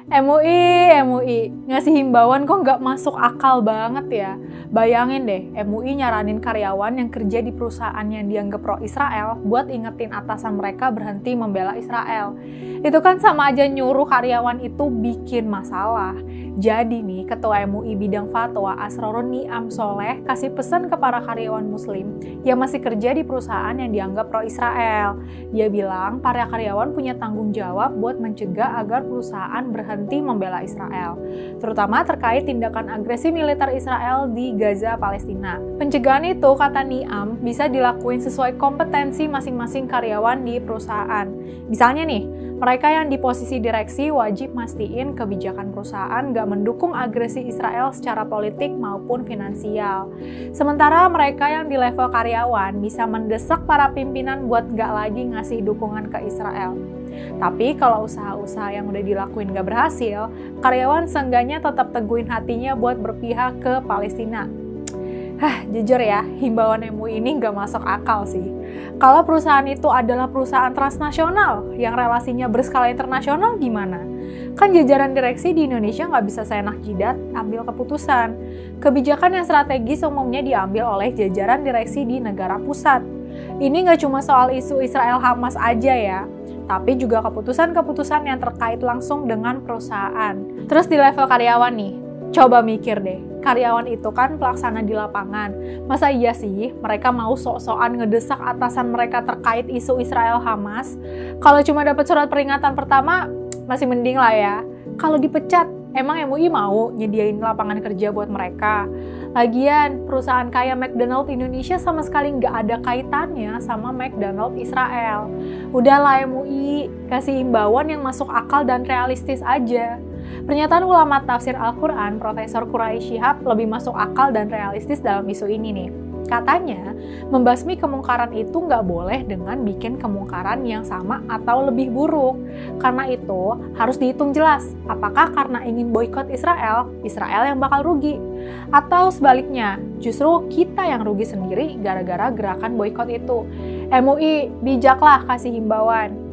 MUI, ngasih himbauan kok nggak masuk akal banget ya. Bayangin deh, MUI nyaranin karyawan yang kerja di perusahaan yang dianggap pro-Israel buat ingetin atasan mereka berhenti membela Israel. Itu kan sama aja nyuruh karyawan itu bikin masalah. Jadi nih, Ketua MUI Bidang Fatwa Asrorun Ni'am Soleh kasih pesan ke para karyawan muslim yang masih kerja di perusahaan yang dianggap pro-Israel. Dia bilang para karyawan punya tanggung jawab buat mencegah agar perusahaan berhenti membela Israel, terutama terkait tindakan agresi militer Israel di Gaza, Palestina. Pencegahan itu, kata Ni'am, bisa dilakuin sesuai kompetensi masing-masing karyawan di perusahaan. Misalnya nih, mereka yang di posisi direksi wajib mastiin kebijakan perusahaan gak mendukung agresi Israel secara politik maupun finansial. Sementara mereka yang di level karyawan bisa mendesak para pimpinan buat gak lagi ngasih dukungan ke Israel. Tapi kalau usaha-usaha yang udah dilakuin gak berhasil, karyawan seenggaknya tetap teguhin hatinya buat berpihak ke Palestina. Jujur ya, himbauan MUI ini nggak masuk akal sih. Kalau perusahaan itu adalah perusahaan transnasional yang relasinya berskala internasional gimana? Kan jajaran direksi di Indonesia nggak bisa seenak jidat ambil keputusan. Kebijakan yang strategis umumnya diambil oleh jajaran direksi di negara pusat. Ini nggak cuma soal isu Israel-Hamas aja ya, tapi juga keputusan-keputusan yang terkait langsung dengan perusahaan. Terus di level karyawan nih, coba mikir deh, karyawan itu kan pelaksana di lapangan. Masa iya sih mereka mau sok-sokan ngedesak atasan mereka terkait isu Israel-Hamas? Kalau cuma dapat surat peringatan pertama, masih mending lah ya. Kalau dipecat, emang MUI mau nyediain lapangan kerja buat mereka? Lagian, perusahaan kayak McDonald Indonesia sama sekali nggak ada kaitannya sama McDonald Israel. Udahlah MUI, kasih imbauan yang masuk akal dan realistis aja. Pernyataan ulama tafsir Al-Quran, Profesor Quraisy Shihab, lebih masuk akal dan realistis dalam isu ini nih. Katanya, membasmi kemungkaran itu nggak boleh dengan bikin kemungkaran yang sama atau lebih buruk. Karena itu, harus dihitung jelas, apakah karena ingin boikot Israel, Israel yang bakal rugi. Atau sebaliknya, justru kita yang rugi sendiri gara-gara gerakan boikot itu. MUI, bijaklah kasih himbauan.